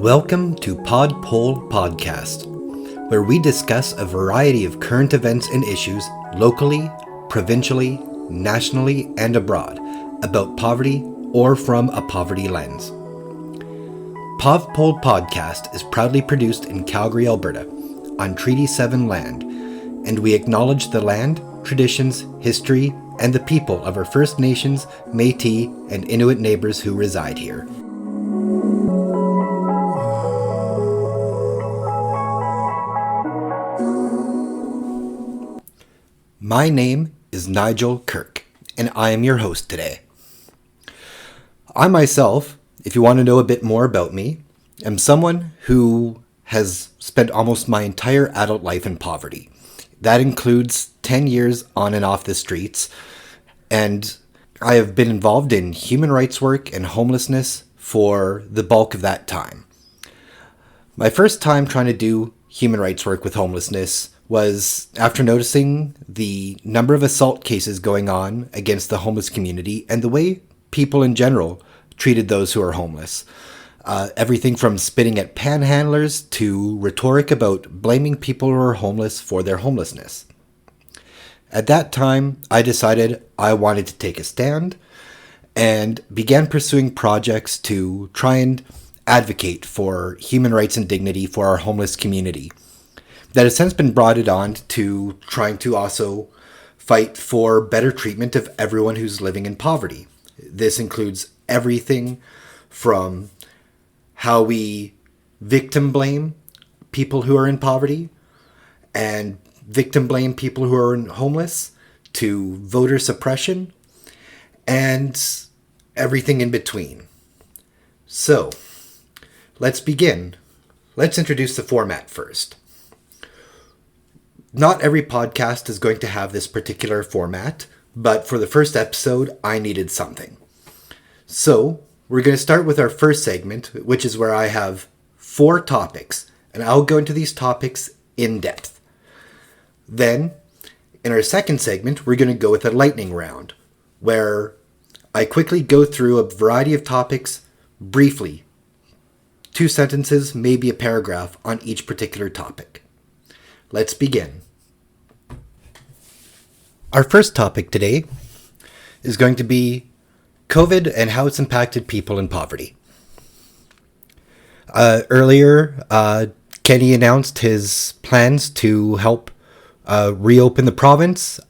Welcome to PovPolPodcast, where we discuss a variety of current events and issues locally, provincially, nationally, and abroad about poverty or from a poverty lens. PovPolPodcast is proudly produced in Calgary, Alberta, on Treaty 7 land, and we acknowledge the land, traditions, history, and the people of our First Nations, Métis, and Inuit neighbors who reside here. My name is Nigel Kirk, and I am your host today. I myself, if you want to know a bit more about me, am someone who has spent almost my entire adult life in poverty. That includes 10 years on and off the streets, and I have been involved in human rights work and homelessness for the bulk of that time. My first time trying to do human rights work with homelessness was after noticing the number of assault cases going on against the homeless community and the way people in general treated those who are homeless. Everything from spitting at panhandlers to rhetoric about blaming people who are homeless for their homelessness. At that time, I decided I wanted to take a stand and began pursuing projects to try and advocate for human rights and dignity for our homeless community. That has since been brought it on to trying to also fight for better treatment of everyone who's living in poverty. This includes everything from how we victim blame people who are in poverty and victim blame people who are homeless to voter suppression and everything in between. So, let's begin. Let's introduce the format first. Not every podcast is going to have this particular format, but for the first episode, I needed something. So, we're going to start with our first segment, which is where I have 4 topics, and I'll go into these topics in depth. Then, in our second segment, we're going to go with a lightning round, where I quickly go through a variety of topics briefly. 2 sentences, maybe a paragraph on each particular topic. Let's begin. Our first topic today is going to be COVID and how it's impacted people in poverty. Earlier, Kenny announced his plans to help reopen the province.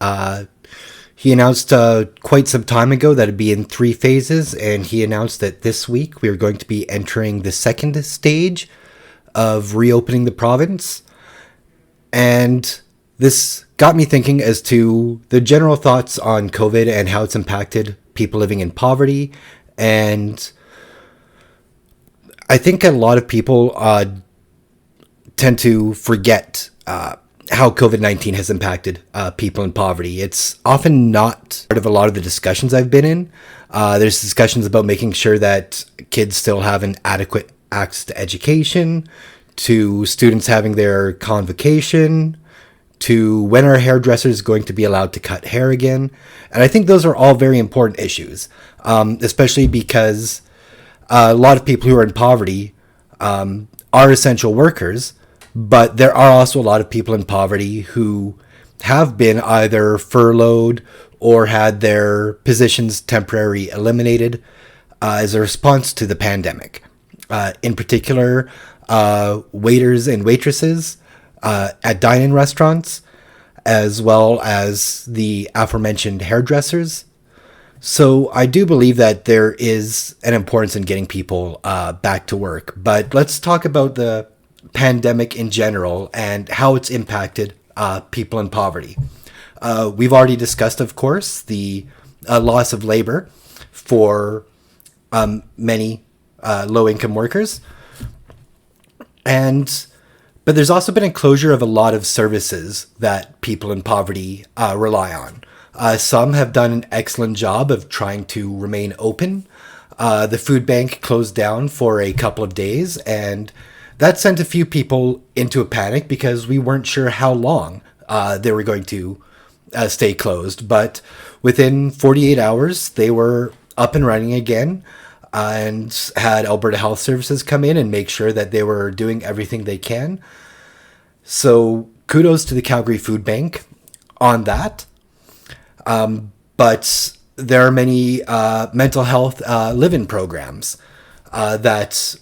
He announced quite some time ago that it'd be in 3 phases, and he announced that this week we are going to be entering the second stage of reopening the province. And this got me thinking as to the general thoughts on COVID and how it's impacted people living in poverty. And I think a lot of people tend to forget how COVID-19 has impacted people in poverty. It's often not part of a lot of the discussions I've been in. There's discussions about making sure that kids still have an adequate access to education, to students having their convocation, to when our hairdresser is going to be allowed to cut hair again. And I think those are all very important issues, especially because a lot of people who are in poverty are essential workers, but there are also a lot of people in poverty who have been either furloughed or had their positions temporarily eliminated as a response to the pandemic. In particular, waiters and waitresses at dine-in restaurants, as well as the aforementioned hairdressers. So I do believe that there is an importance in getting people back to work. But let's talk about the pandemic in general and how it's impacted people in poverty. We've already discussed, of course, the loss of labor for many low-income workers. But there's also been a closure of a lot of services that people in poverty rely on. Some have done an excellent job of trying to remain open. The food bank closed down for a couple of days, and that sent a few people into a panic because we weren't sure how long they were going to stay closed. But within 48 hours, they were up and running again. and had Alberta Health Services come in and make sure that they were doing everything they can. So kudos to the Calgary Food Bank on that. But there are many mental health live-in programs that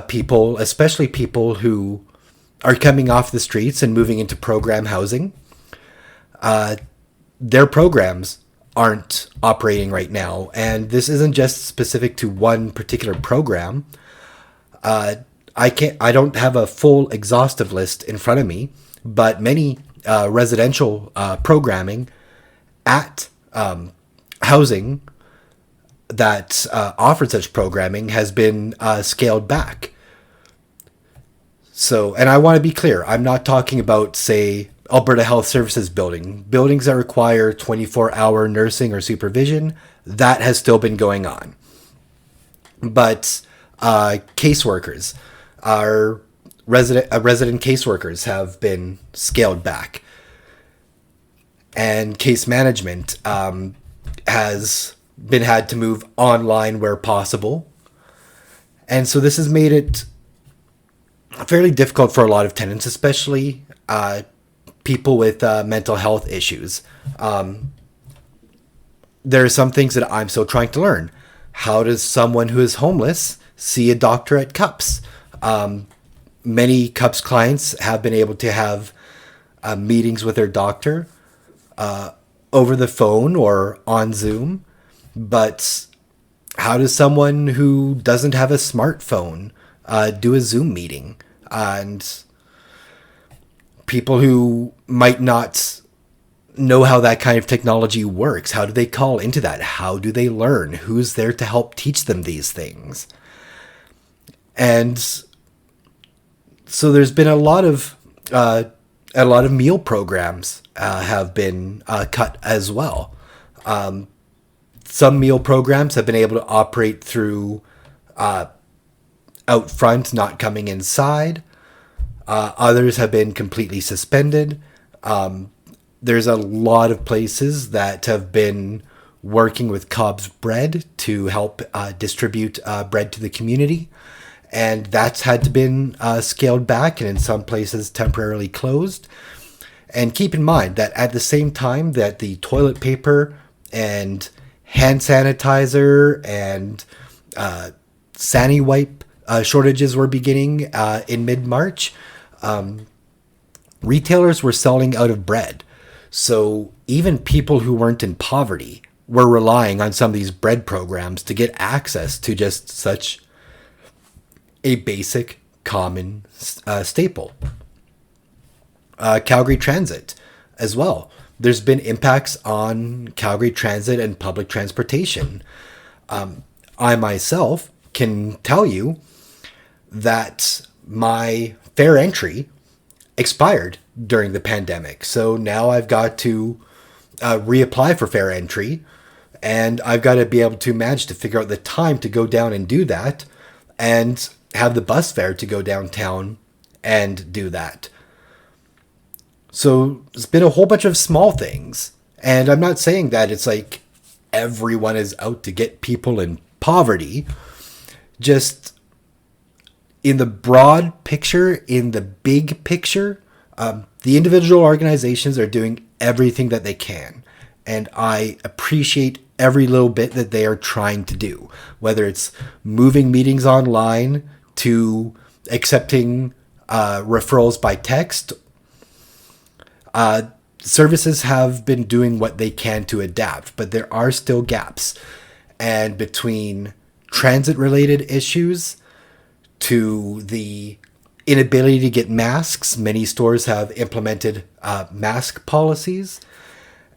people, especially people who are coming off the streets and moving into program housing, their programs aren't operating right now. And this isn't just specific to one particular program. I don't have a full exhaustive list in front of me, but many residential programming at housing that offered such programming has been scaled back. So, and I want to be clear, I'm not talking about, say, Alberta Health Services buildings that require 24-hour nursing or supervision. That has still been going on. But caseworkers, our resident caseworkers have been scaled back. And case management has been had to move online where possible. And so this has made it fairly difficult for a lot of tenants, especially people with mental health issues. There are some things that I'm still trying to learn. How does someone who is homeless see a doctor at CUPS? Many CUPS clients have been able to have meetings with their doctor over the phone or on Zoom. But how does someone who doesn't have a smartphone do a Zoom meeting? And people who might not know how that kind of technology works, how do they call into that? How do they learn? Who's there to help teach them these things? And so there's been a lot of meal programs have been cut as well. Some meal programs have been able to operate through out front, not coming inside. Others have been completely suspended. There's a lot of places that have been working with Cobb's Bread to help distribute bread to the community. And that's had to been scaled back and in some places temporarily closed. And keep in mind that at the same time that the toilet paper and hand sanitizer and Sani wipe shortages were beginning in mid-March, retailers were selling out of bread. So even people who weren't in poverty were relying on some of these bread programs to get access to just such a basic, common staple. Calgary Transit as well. There's been impacts on Calgary Transit and public transportation. I myself can tell you that my fare entry expired during the pandemic. So now I've got to reapply for fare entry, and I've got to be able to manage to figure out the time to go down and do that and have the bus fare to go downtown and do that. So it's been a whole bunch of small things. And I'm not saying that it's like everyone is out to get people in poverty. Just in the broad picture, in the big picture, the individual organizations are doing everything that they can. And I appreciate every little bit that they are trying to do, whether it's moving meetings online to accepting referrals by text. Services have been doing what they can to adapt, but there are still gaps. And between transit-related issues to the inability to get masks, many stores have implemented mask policies.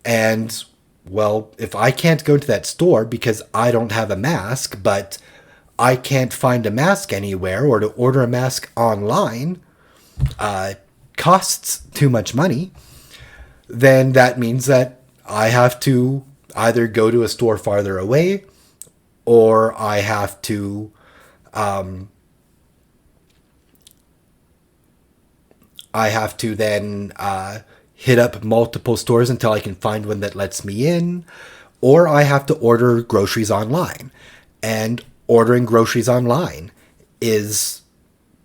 And, well, if I can't go to that store because I don't have a mask, but I can't find a mask anywhere, or to order a mask online costs too much money, then that means that I have to either go to a store farther away, or I have to then hit up multiple stores until I can find one that lets me in, or I have to order groceries online. And ordering groceries online is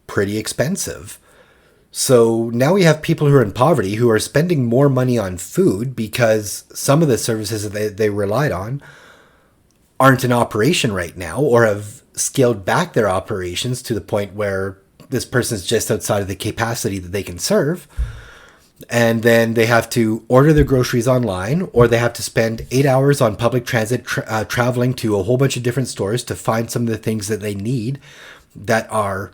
pretty expensive. So now we have people who are in poverty who are spending more money on food because some of the services that they relied on aren't in operation right now, or have scaled back their operations to the point where this person is just outside of the capacity that they can serve. And then they have to order their groceries online, or they have to spend 8 hours on public transit traveling to a whole bunch of different stores to find some of the things that they need that are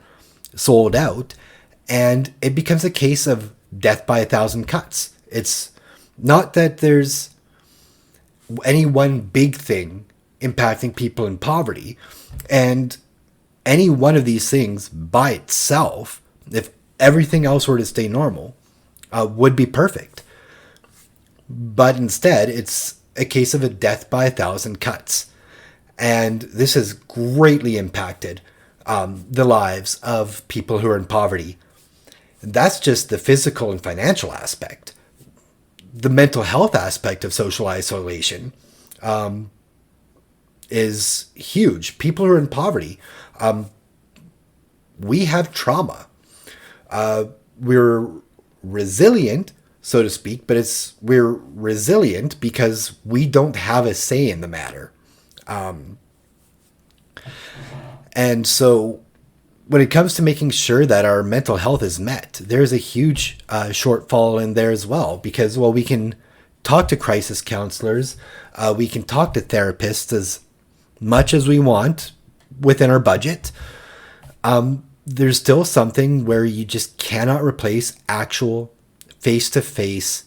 sold out. And it becomes a case of death by 1,000 cuts. It's not that there's any one big thing impacting people in poverty. And any one of these things by itself, if everything else were to stay normal, would be perfect. But instead, it's a case of a death by 1,000 cuts. And this has greatly impacted the lives of people who are in poverty. And that's just the physical and financial aspect. The mental health aspect of social isolation is huge. People who are in poverty, we have trauma. We're resilient, so to speak, but we're resilient because we don't have a say in the matter. And so when it comes to making sure that our mental health is met, there's a huge shortfall in there as well, because, well, we can talk to crisis counselors, we can talk to therapists as much as we want within our budget. There's still something where you just cannot replace actual face-to-face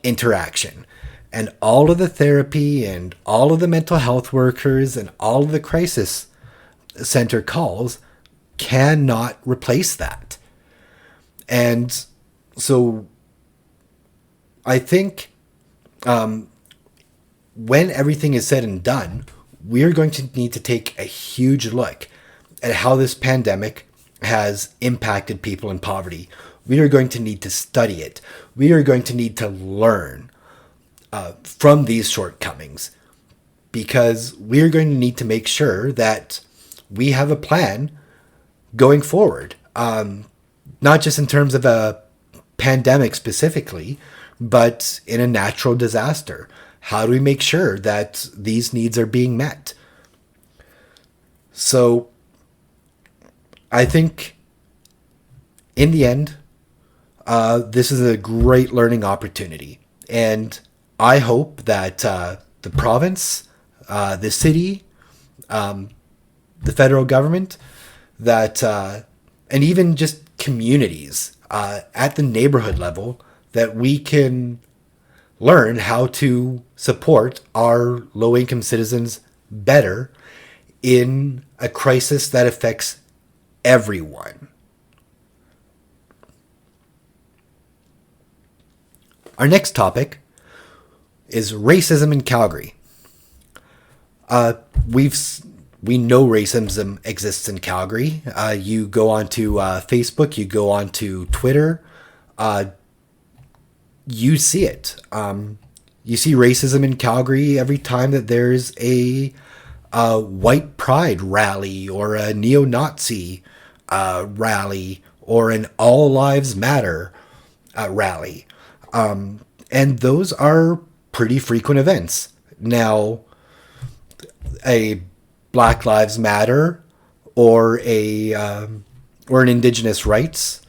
interaction. And all of the therapy and all of the mental health workers and all of the crisis center calls cannot replace that. And so I think when everything is said and done, we're going to need to take a huge look at how this pandemic has impacted people in poverty. We are going to need to study it. We are going to need to learn from these shortcomings, because we're going to need to make sure that we have a plan going forward, not just in terms of a pandemic specifically, but in a natural disaster. How do we make sure that these needs are being met? So I think in the end, this is a great learning opportunity. And I hope that the province, the city, the federal government, that and even just communities at the neighborhood level, that we can learn how to support our low-income citizens better in a crisis that affects everyone. Our next topic is racism in Calgary. We know racism exists in Calgary. You go onto Facebook, you go onto Twitter, you see it. You see racism in Calgary every time that there's a white pride rally, or a neo-Nazi rally, or an All Lives Matter rally. And those are pretty frequent events. Now, a Black Lives Matter or an Indigenous rights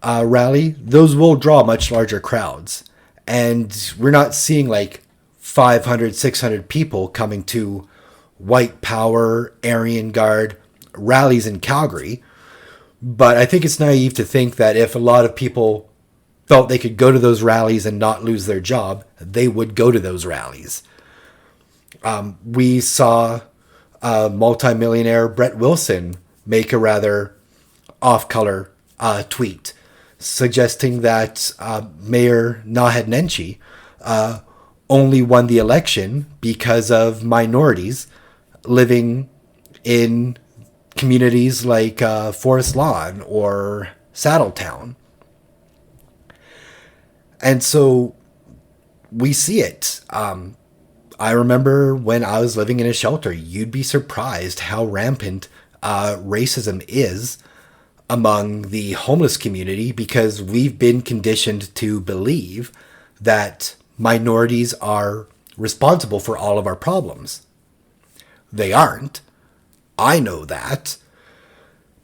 rally, those will draw much larger crowds. And we're not seeing like 500, 600 people coming to white power, Aryan Guard rallies in Calgary. But I think it's naive to think that if a lot of people felt they could go to those rallies and not lose their job, they would go to those rallies. We saw multimillionaire Brett Wilson make a rather off-color tweet suggesting that Mayor Naheed Nenshi only won the election because of minorities living in communities like Forest Lawn or Saddletown. And so we see it. I remember when I was living in a shelter, you'd be surprised how rampant racism is among the homeless community, because we've been conditioned to believe that minorities are responsible for all of our problems. They aren't. I know that.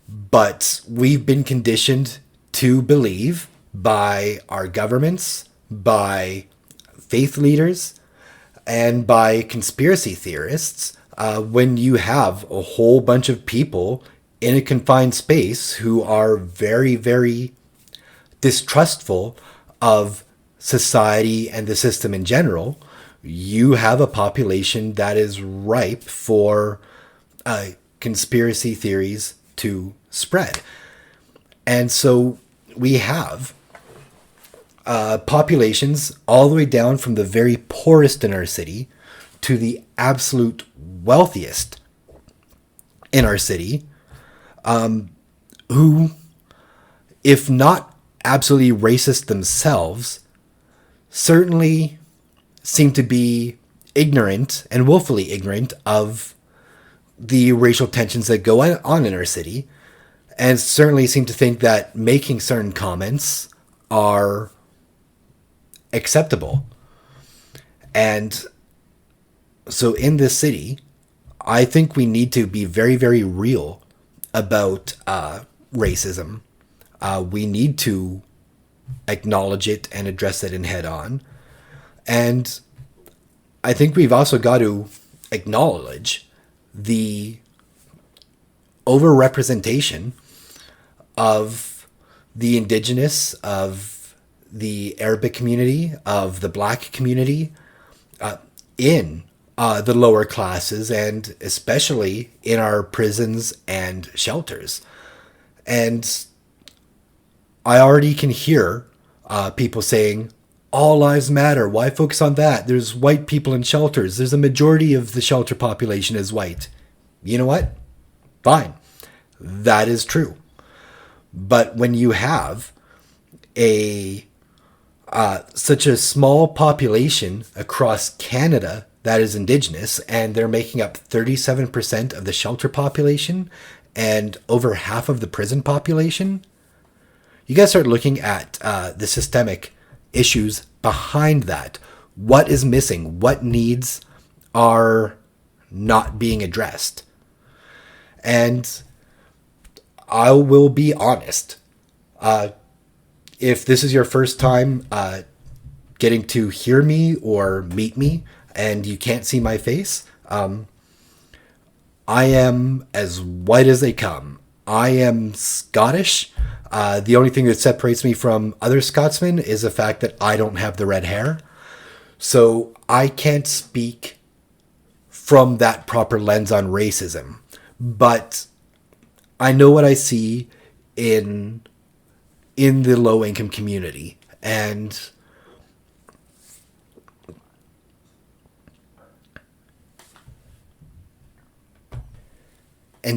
But we've been conditioned to believe by our governments, by faith leaders, and by conspiracy theorists, when you have a whole bunch of people in a confined space who are very, very distrustful of society and the system in general, you have a population that is ripe for conspiracy theories to spread. And so we have populations all the way down from the very poorest in our city to the absolute wealthiest in our city, who, if not absolutely racist themselves, certainly seem to be ignorant and willfully ignorant of the racial tensions that go on in our city, and certainly seem to think that making certain comments are acceptable. And so in this city, I think we need to be very, very real about racism. We need to acknowledge it and address it in head on. And I think we've also got to acknowledge the overrepresentation of the indigenous, of the Arabic community, of the black community in the lower classes, and especially in our prisons and shelters. And I already can hear people saying, all lives matter. Why focus on that? There's white people in shelters. There's a majority of the shelter population is white. You know what? Fine. That is true. But when you have such a small population across Canada that is indigenous, and they're making up 37% of the shelter population and over half of the prison population, you got to start looking at the systemic issues behind that. What is missing? What needs are not being addressed? And I will be honest. If this is your first time getting to hear me or meet me and you can't see my face, I am as white as they come. I am Scottish. The only thing that separates me from other Scotsmen is the fact that I don't have the red hair. So I can't speak from that proper lens on racism. But I know what I see in the low-income community. And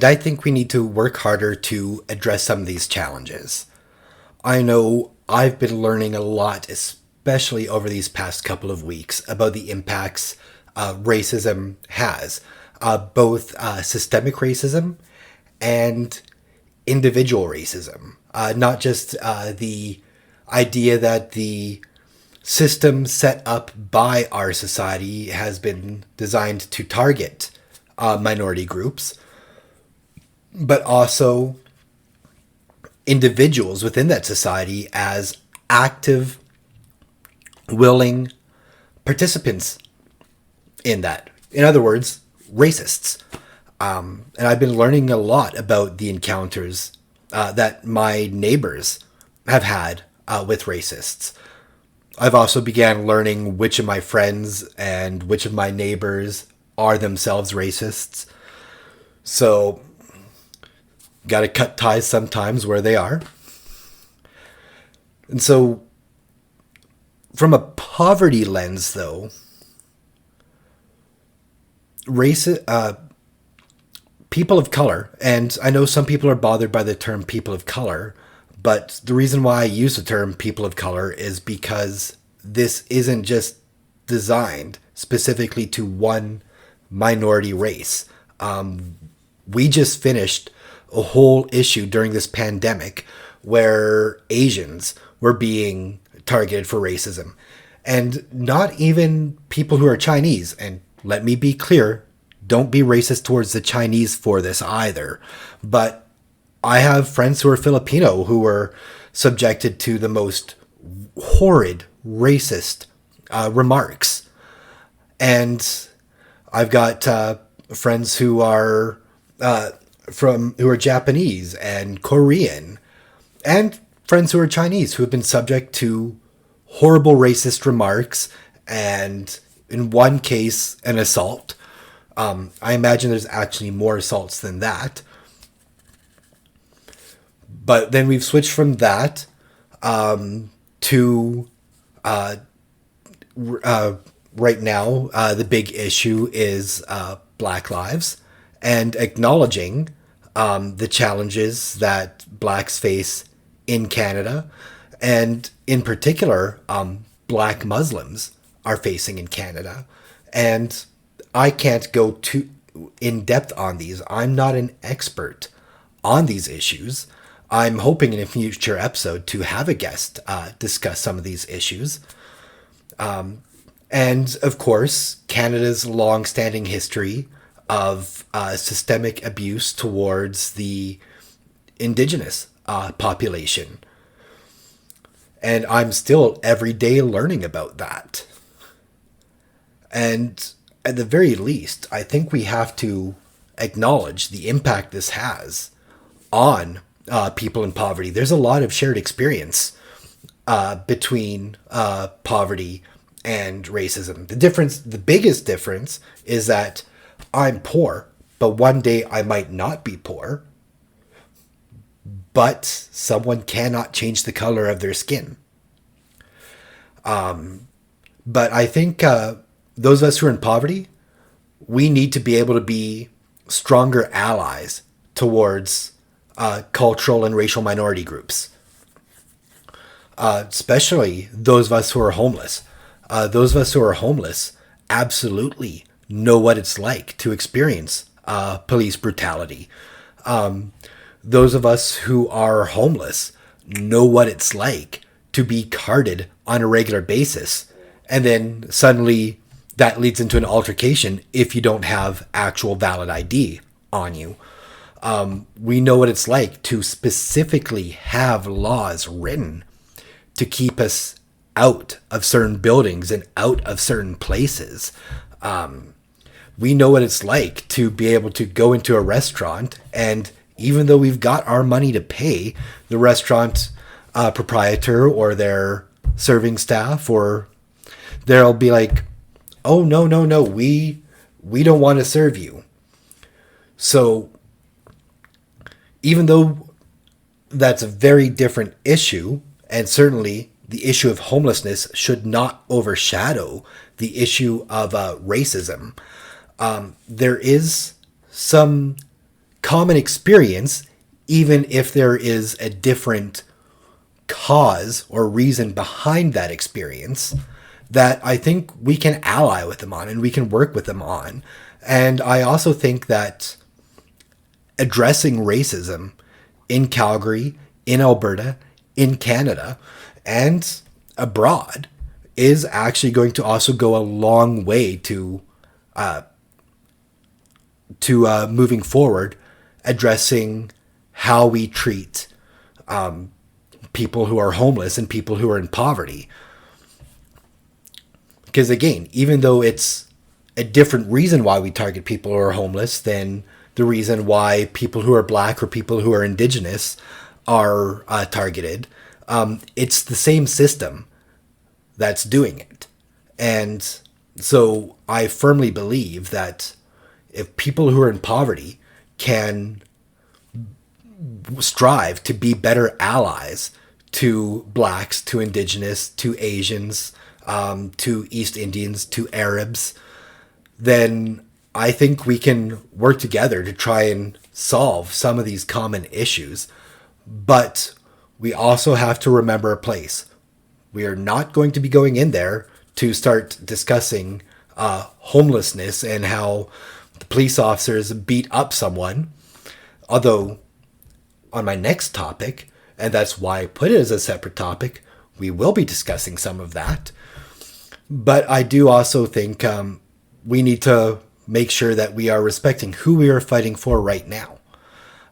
I think we need to work harder to address some of these challenges. I know I've been learning a lot, especially over these past couple of weeks, about the impacts racism has. Both systemic racism and individual racism. Not just the idea that the system set up by our society has been designed to target minority groups, but also individuals within that society as active, willing participants in that. In other words, racists. And I've been learning a lot about the encounters that my neighbors have had with racists. I've also began learning which of my friends and which of my neighbors are themselves racists. So, got to cut ties sometimes where they are. And so, from a poverty lens, though, people of color, and I know some people are bothered by the term people of color, but the reason why I use the term people of color is because this isn't just designed specifically to one minority race. We just finished a whole issue during this pandemic where Asians were being targeted for racism. And not even people who are Chinese. And let me be clear, don't be racist towards the Chinese for this either. But I have friends who are Filipino who were subjected to the most horrid racist remarks. And I've got friends who are Japanese and Korean, and friends who are Chinese who have been subject to horrible racist remarks, and in one case, an assault. I imagine there's actually more assaults than that. But then we've switched from that to right now, the big issue is Black lives, and acknowledging the challenges that Blacks face in Canada, and in particular, Black Muslims are facing in Canada. And I can't go too in depth on these. I'm not an expert on these issues. I'm hoping in a future episode to have a guest discuss some of these issues. And of course, Canada's long-standing history of systemic abuse towards the Indigenous population. And I'm still every day learning about that. And at the very least, I think we have to acknowledge the impact this has on people in poverty. There's a lot of shared experience between poverty and racism. The biggest difference is that I'm poor, but one day I might not be poor. But someone cannot change the color of their skin. But I think those of us who are in poverty, we need to be able to be stronger allies towards cultural and racial minority groups. Especially those of us who are homeless. Those of us who are homeless absolutely know what it's like to experience police brutality. Those of us who are homeless know what it's like to be carded on a regular basis. And then suddenly that leads into an altercation if you don't have actual valid ID on you. We know what it's like to specifically have laws written to keep us out of certain buildings and out of certain places. We know what it's like to be able to go into a restaurant, and even though we've got our money to pay, the restaurant proprietor or their serving staff, or they'll be like, oh, no, we don't want to serve you. So even though that's a very different issue, and certainly the issue of homelessness should not overshadow the issue of racism, there is some common experience, even if there is a different cause or reason behind that experience, that I think we can ally with them on and we can work with them on. And I also think that addressing racism in Calgary, in Alberta, in Canada, and abroad is actually going to also go a long way to moving forward, addressing how we treat people who are homeless and people who are in poverty. Because again, even though it's a different reason why we target people who are homeless than the reason why people who are Black or people who are Indigenous are targeted, it's the same system that's doing it. And so I firmly believe that if people who are in poverty can strive to be better allies to Blacks, to Indigenous, to Asians, to East Indians, to Arabs, then I think we can work together to try and solve some of these common issues. But we also have to remember a place. We are not going to be going in there to start discussing homelessness and how the police officers beat up someone. Although, on my next topic, and that's why I put it as a separate topic, we will be discussing some of that. But I do also think we need to make sure that we are respecting who we are fighting for right now.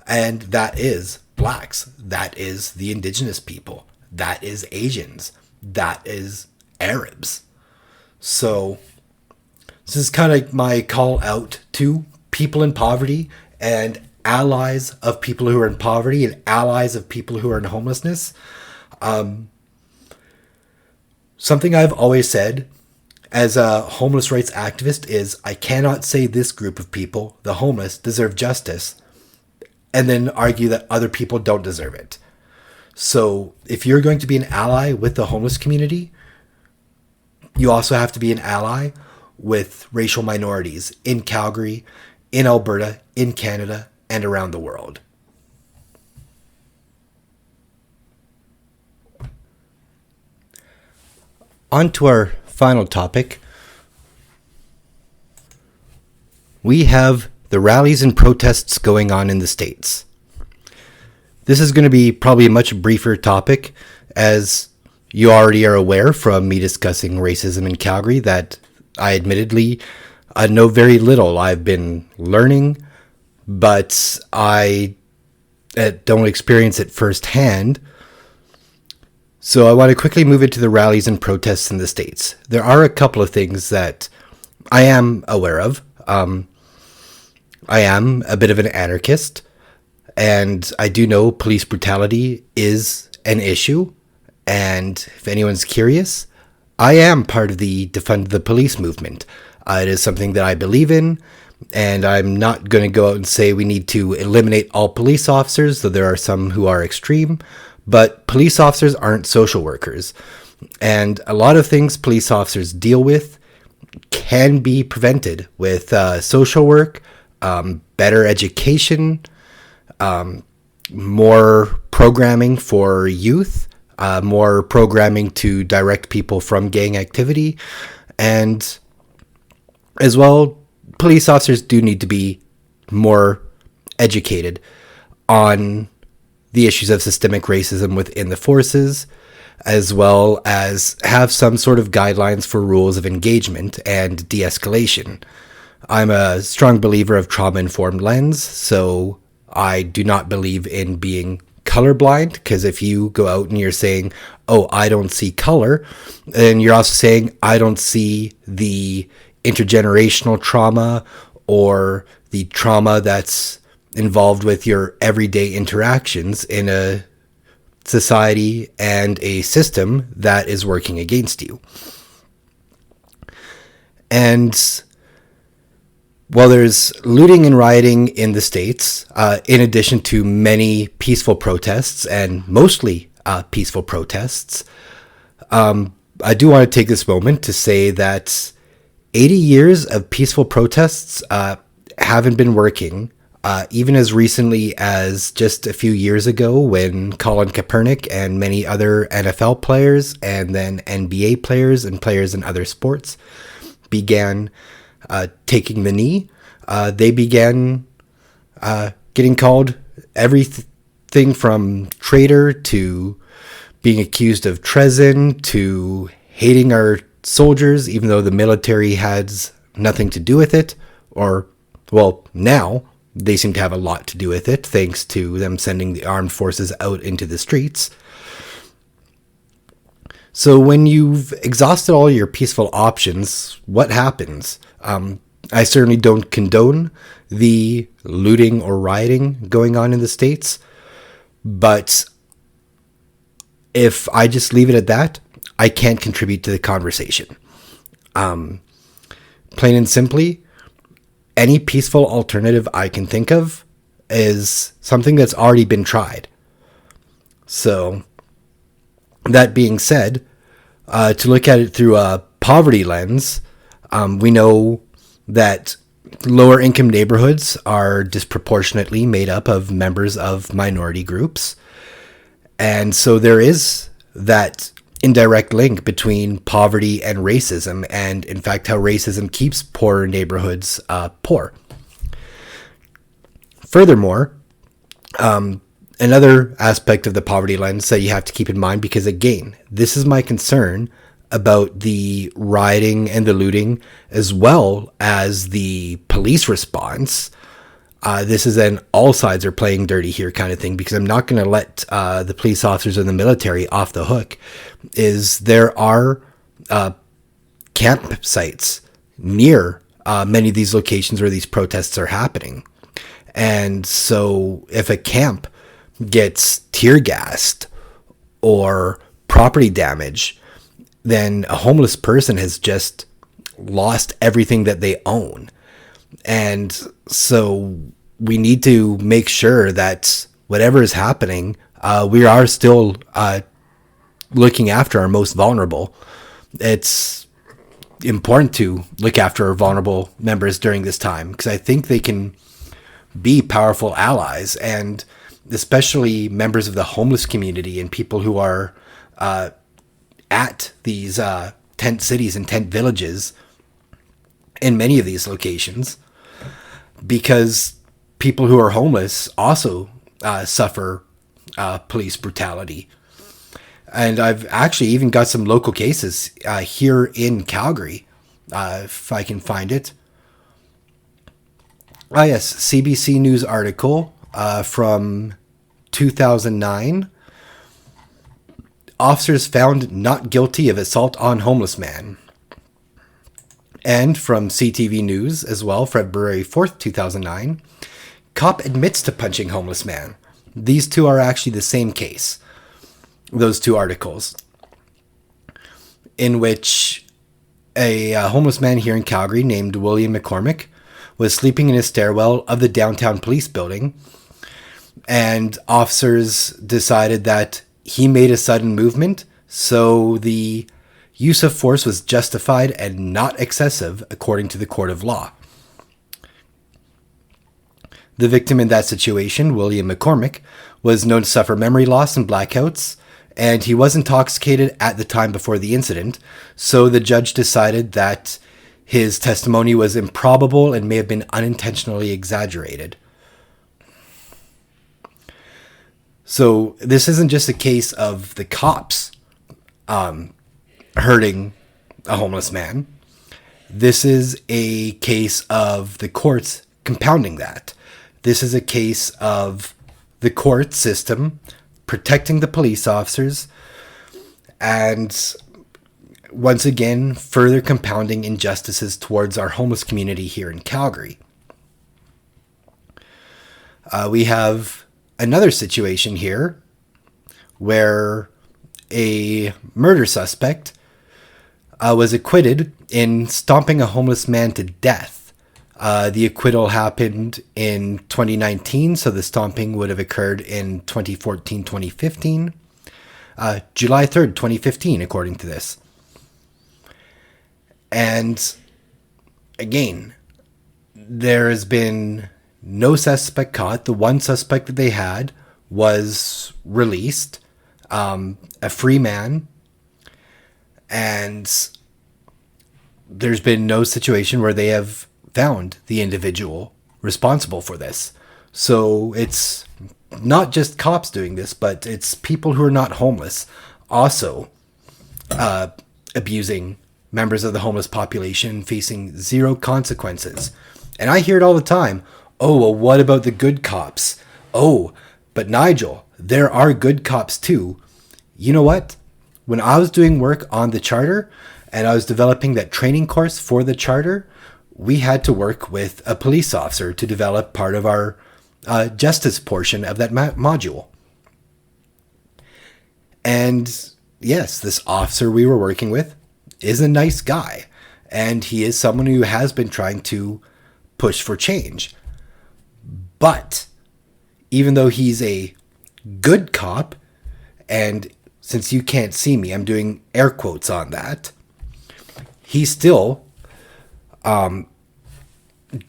And that is blacks. That is the indigenous people. That is Asians. That is Arabs. So this is kind of my call out to people in poverty and allies of people who are in poverty and allies of people who are in homelessness. Something I've always said as a homeless rights activist is I cannot say this group of people, the homeless, deserve justice and then argue that other people don't deserve it. So if you're going to be an ally with the homeless community, you also have to be an ally with racial minorities in Calgary, in Alberta, in Canada, and around the world. On to our final topic. We have the rallies and protests going on in the States. This is going to be probably a much briefer topic, as you already are aware from me discussing racism in Calgary that I admittedly know very little. I've been learning, but I don't experience it firsthand. So I want to quickly move into the rallies and protests in the States. There are a couple of things that I am aware of. I am a bit of an anarchist, and I do know police brutality is an issue. And if anyone's curious, I am part of the Defund the Police movement. It is something that I believe in, and I'm not going to go out and say we need to eliminate all police officers, though there are some who are extreme, but police officers aren't social workers. And a lot of things police officers deal with can be prevented with social work, better education, more programming for youth, more programming to direct people from gang activity, and as well, police officers do need to be more educated on the issues of systemic racism within the forces, as well as have some sort of guidelines for rules of engagement and de-escalation. I'm a strong believer of trauma-informed lens, so I do not believe in being colorblind, because if you go out and you're saying, oh, I don't see color, then you're also saying, I don't see the intergenerational trauma or the trauma that's involved with your everyday interactions in a society and a system that is working against you. And while there's looting and rioting in the States, in addition to many peaceful protests, and mostly peaceful protests, I do want to take this moment to say that 80 years of peaceful protests haven't been working, even as recently as just a few years ago when Colin Kaepernick and many other NFL players and then NBA players and players in other sports began taking the knee. They began getting called everything from traitor to being accused of treason to hating our soldiers, even though the military has nothing to do with it. Or, well, now they seem to have a lot to do with it, thanks to them sending the armed forces out into the streets. So when you've exhausted all your peaceful options, what happens? I certainly don't condone the looting or rioting going on in the States, but if I just leave it at that, I can't contribute to the conversation. Plain and simply, any peaceful alternative I can think of is something that's already been tried. So, that being said, to look at it through a poverty lens, we know that lower income neighborhoods are disproportionately made up of members of minority groups. And so there is that indirect link between poverty and racism, and in fact how racism keeps poorer neighborhoods poor. Furthermore, another aspect of the poverty lens that you have to keep in mind, because again, this is my concern about the rioting and the looting, as well as the police response. This is an all sides are playing dirty here kind of thing, because I'm not going to let the police officers and the military off the hook. Is there are campsites near many of these locations where these protests are happening. And so if a camp gets tear gassed or property damage, then a homeless person has just lost everything that they own. And so we need to make sure that whatever is happening, we are still looking after our most vulnerable. It's important to look after our vulnerable members during this time, because I think they can be powerful allies, and especially members of the homeless community and people who are at these tent cities and tent villages in many of these locations, because people who are homeless also suffer police brutality. And I've actually even got some local cases here in Calgary, if I can find it. Yes, CBC News article from 2009. Officers found not guilty of assault on homeless man. And from CTV News as well, February 4th, 2009. Cop admits to punching homeless man. These two are actually the same case. Those two articles, in which a homeless man here in Calgary named William McCormick was sleeping in a stairwell of the downtown police building, and officers decided that he made a sudden movement, so the use of force was justified and not excessive according to the court of law. The victim in that situation, William McCormick, was known to suffer memory loss and blackouts, and he was intoxicated at the time before the incident, so the judge decided that his testimony was improbable and may have been unintentionally exaggerated. So this isn't just a case of the cops hurting a homeless man. This is a case of the courts compounding that. This is a case of the court system protecting the police officers, and once again, further compounding injustices towards our homeless community here in Calgary. We have another situation here where a murder suspect was acquitted in stomping a homeless man to death. The acquittal happened in 2019, so the stomping would have occurred in 2014-2015. July 3rd, 2015, according to this. And again, there has been no suspect caught. The one suspect that they had was released, a free man, and there's been no situation where they have found the individual responsible for this. So it's not just cops doing this, but it's people who are not homeless also abusing members of the homeless population, facing zero consequences. And I hear it all the time. Oh, well, what about the good cops? Oh, but Nigel, there are good cops too. You know what? When I was doing work on the charter and I was developing that training course for the charter, we had to work with a police officer to develop part of our justice portion of that module. And yes, this officer we were working with is a nice guy, and he is someone who has been trying to push for change. But even though he's a good cop, and since you can't see me, I'm doing air quotes on that, he still,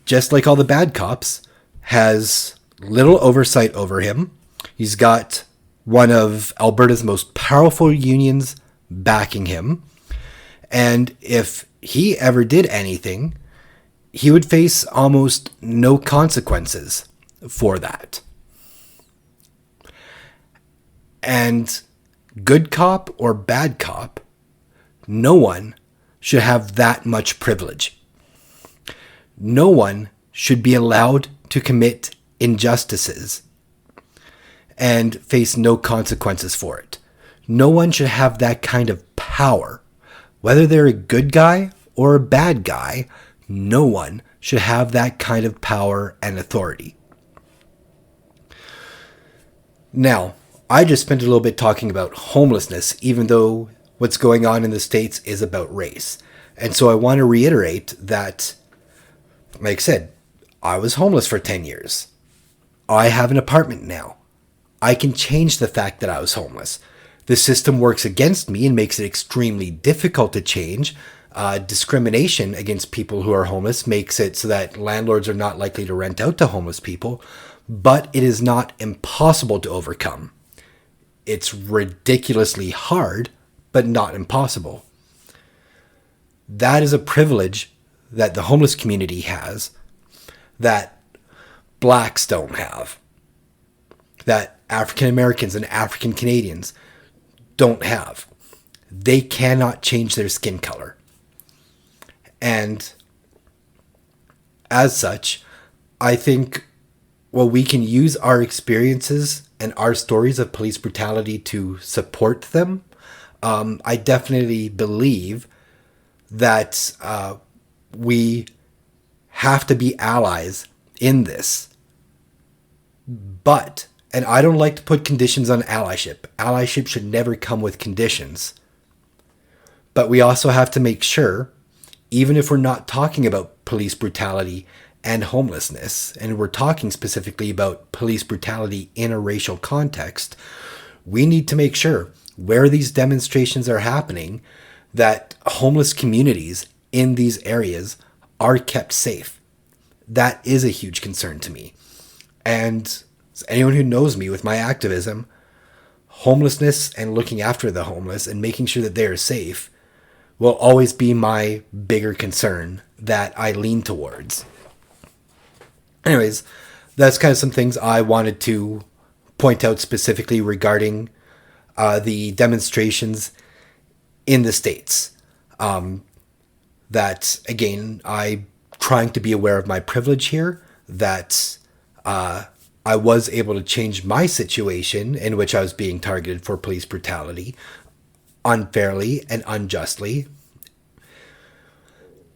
just like all the bad cops, has little oversight over him. He's got one of Alberta's most powerful unions backing him. And if he ever did anything, he would face almost no consequences for that. And good cop or bad cop, no one should have that much privilege. No one should be allowed to commit injustices and face no consequences for it. No one should have that kind of power. Whether they're a good guy or a bad guy, no one should have that kind of power and authority. Now, I just spent a little bit talking about homelessness, even though what's going on in the States is about race. And so I want to reiterate that, like I said, I was homeless for 10 years. I have an apartment now. I can change the fact that I was homeless. The system works against me and makes it extremely difficult to change. Discrimination against people who are homeless makes it so that landlords are not likely to rent out to homeless people, but it is not impossible to overcome. It's ridiculously hard, but not impossible. That is a privilege that the homeless community has that blacks don't have, that African Americans and African Canadians don't have. They cannot change their skin color. And as such, I think we can use our experiences and our stories of police brutality to support them. I definitely believe that we have to be allies in this. But, and I don't like to put conditions on allyship. Allyship should never come with conditions. But we also have to make sure, even if we're not talking about police brutality and homelessness, and we're talking specifically about police brutality in a racial context, we need to make sure where these demonstrations are happening that homeless communities in these areas are kept safe. That is a huge concern to me. And anyone who knows me with my activism, homelessness and looking after the homeless and making sure that they are safe will always be my bigger concern that I lean towards. Anyways, that's kind of some things I wanted to point out specifically regarding the demonstrations in the States. That, again, I'm trying to be aware of my privilege here, that I was able to change my situation in which I was being targeted for police brutality unfairly and unjustly.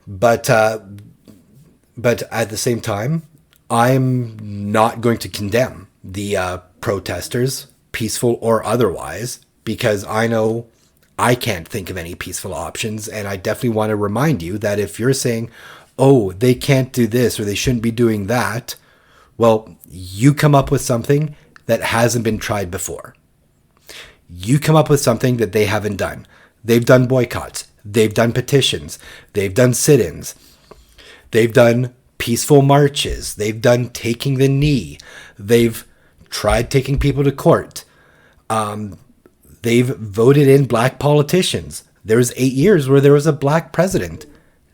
But at the same time, I'm not going to condemn the protesters, peaceful or otherwise, because I know I can't think of any peaceful options. And I definitely want to remind you that if you're saying, oh, they can't do this or they shouldn't be doing that, well, you come up with something that hasn't been tried before. You come up with something that they haven't done. They've done boycotts. They've done petitions. They've done sit-ins. They've done peaceful marches. They've done taking the knee. They've tried taking people to court. They've voted in black politicians. There was 8 years where there was a black president.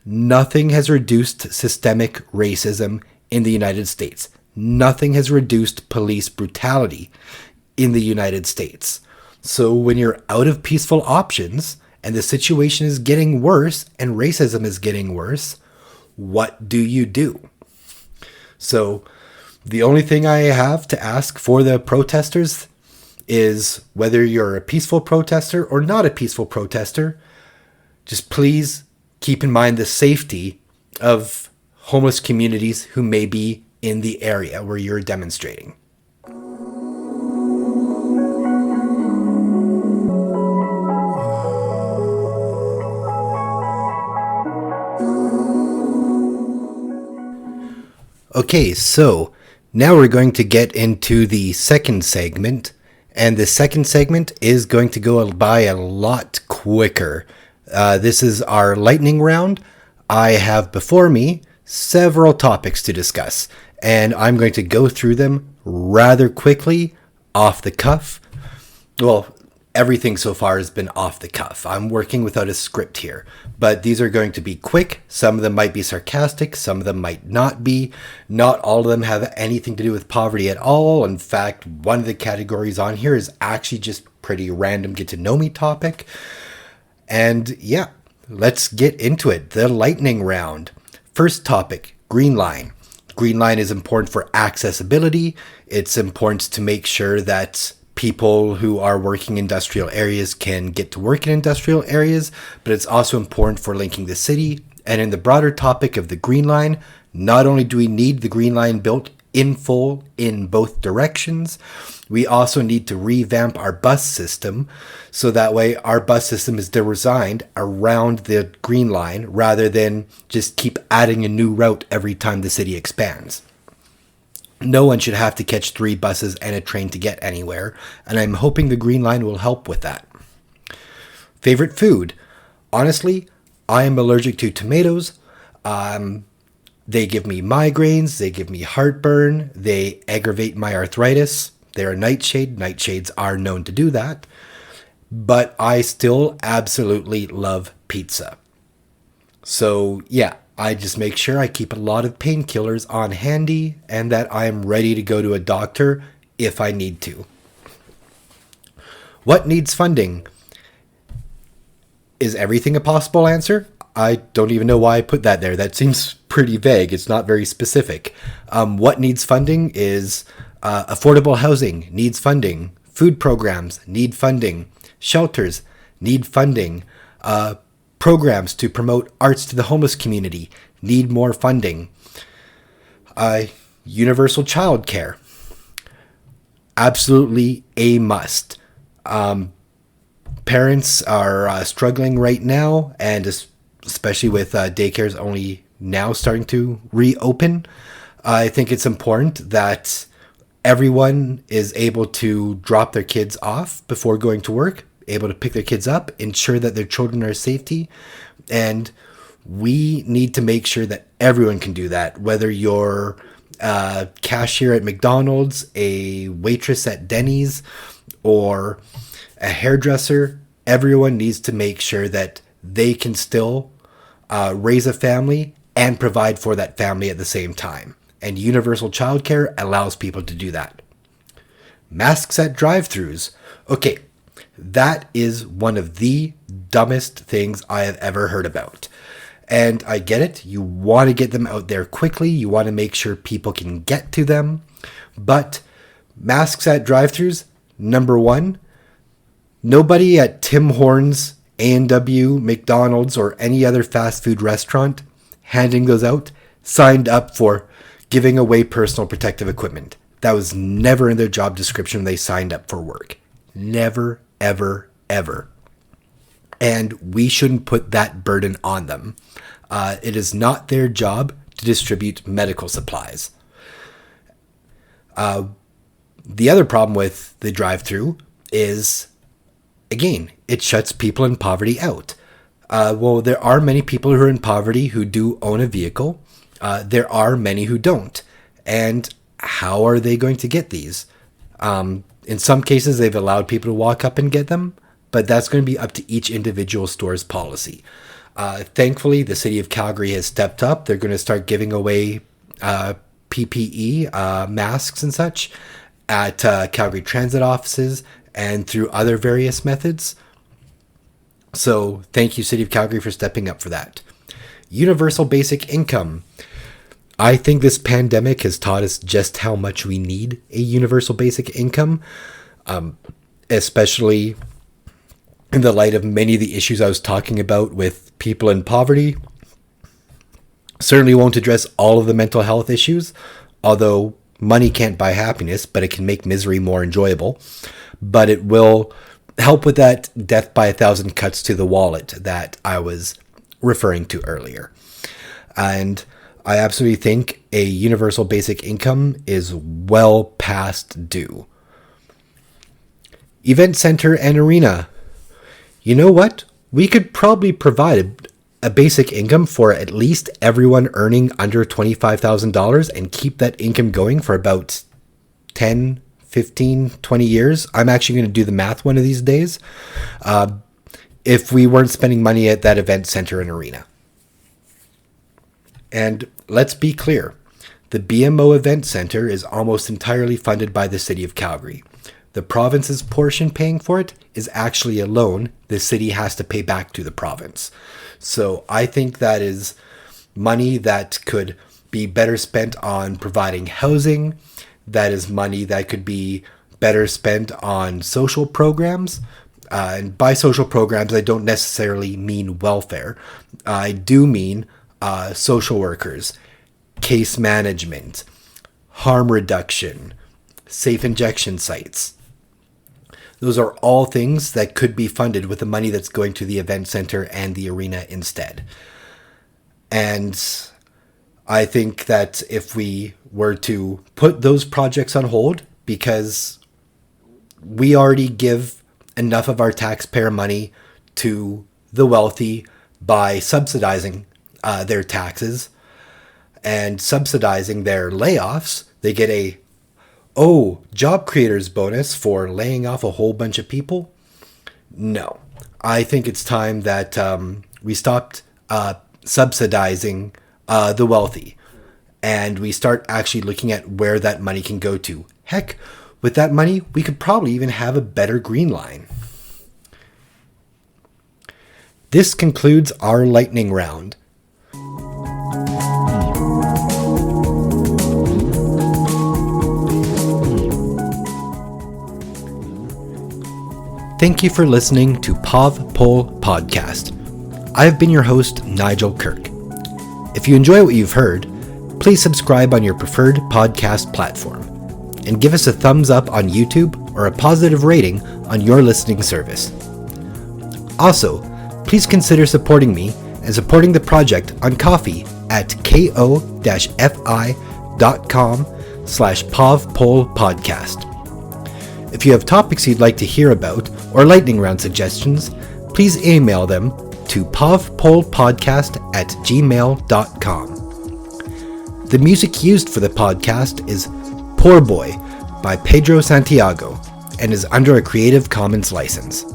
Nothing has reduced systemic racism in the United States. Nothing has reduced police brutality in the United States. So when you're out of peaceful options and the situation is getting worse and racism is getting worse, what do you do? So the only thing I have to ask for the protesters is whether you're a peaceful protester or not a peaceful protester, just please keep in mind the safety of homeless communities who may be in the area where you're demonstrating. Okay, so now we're going to get into the second segment, and the second segment is going to go by a lot quicker. This is our lightning round. I have before me several topics to discuss, and I'm going to go through them rather quickly, off the cuff. Well, everything so far has been off the cuff. I'm working without a script here, but these are going to be quick. Some of them might be sarcastic. Some of them might not be. Not all of them have anything to do with poverty at all. In fact, one of the categories on here is actually just pretty random get to know me topic. And yeah, let's get into it. The lightning round. First topic, Green Line. Green Line is important for accessibility. It's important to make sure that people who are working in industrial areas can get to work in industrial areas, but it's also important for linking the city. And in the broader topic of the Green Line, not only do we need the Green Line built in full in both directions, we also need to revamp our bus system so that way our bus system is designed around the Green Line rather than just keep adding a new route every time the city expands. No one should have to catch 3 buses and a train to get anywhere, and I'm hoping the Green Line will help with that. Favorite food? Honestly, I am allergic to tomatoes. They give me migraines, they give me heartburn, they aggravate my arthritis. They're a nightshade. Nightshades are known to do that. But I still absolutely love pizza. So yeah, I just make sure I keep a lot of painkillers on handy and that I am ready to go to a doctor if I need to. What needs funding? Is everything a possible answer? I don't even know why I put that there. That seems pretty vague. It's not very specific. What needs funding is affordable housing needs funding. Food programs need funding. Shelters need funding. Programs to promote arts to the homeless community need more funding. Universal childcare. Absolutely a must. Parents are struggling right now, and especially with daycares only now starting to reopen. I think it's important that everyone is able to drop their kids off before going to work, able to pick their kids up, ensure that their children are safety. And we need to make sure that everyone can do that, whether you're a cashier at McDonald's, a waitress at Denny's, or a hairdresser. Everyone needs to make sure that they can still raise a family and provide for that family at the same time. And universal childcare allows people to do that. Masks at drive-thrus. Okay, that is one of the dumbest things I have ever heard about. And I get it. You want to get them out there quickly. You want to make sure people can get to them. But masks at drive-thrus, number one, nobody at Tim Hortons, A&W, McDonald's, or any other fast food restaurant handing those out signed up for giving away personal protective equipment. That was never in their job description when they signed up for work. Never, ever, ever. And we shouldn't put that burden on them. It is not their job to distribute medical supplies. The other problem with the drive-thru is, again, it shuts people in poverty out. Well, there are many people who are in poverty who do own a vehicle. There are many who don't. And how are they going to get these? In some cases, they've allowed people to walk up and get them, but that's going to be up to each individual store's policy. Thankfully, the city of Calgary has stepped up. They're going to start giving away PPE, masks and such at Calgary transit offices and through other various methods. So thank you, City of Calgary, for stepping up for that. Universal basic income. I think this pandemic has taught us just how much we need a universal basic income, especially in the light of many of the issues I was talking about with people in poverty. Certainly won't address all of the mental health issues, although money can't buy happiness, but it can make misery more enjoyable. But it will help with that death by 1,000 cuts to the wallet that I was referring to earlier. And I absolutely think a universal basic income is well past due. Event center and arena. You know what? We could probably provide a basic income for at least everyone earning under $25,000 and keep that income going for about 10, 15, 20 years. I'm actually going to do the math one of these days. If we weren't spending money at that event center and arena. And let's be clear, the BMO Event Center is almost entirely funded by the City of Calgary. The province's portion paying for it is actually a loan the city has to pay back to the province. So I think that is money that could be better spent on providing housing. That is money that could be better spent on social programs. And by social programs, I don't necessarily mean welfare. I do mean social workers, case management, harm reduction, safe injection sites. Those are all things that could be funded with the money that's going to the event center and the arena instead. And I think that if we were to put those projects on hold, because we already give enough of our taxpayer money to the wealthy by subsidizing their taxes and subsidizing their layoffs, they get a job creators bonus for laying off a whole bunch of people. No, I think it's time that we stopped subsidizing the wealthy and we start actually looking at where that money can go to. Heck, with that money, we could probably even have a better green line. This concludes our lightning round. Thank you for listening to PovPolPodcast. I've been your host, Nigel Kirk. If you enjoy what you've heard, please subscribe on your preferred podcast platform and give us a thumbs up on YouTube or a positive rating on your listening service. Also, please consider supporting me and supporting the project on Ko-fi at ko-fi.com/PovPolPodcast. If you have topics you'd like to hear about or lightning round suggestions, please email them to povpolpodcast@gmail.com. The music used for the podcast is Poor Boy by Pedro Santiago and is under a Creative Commons license.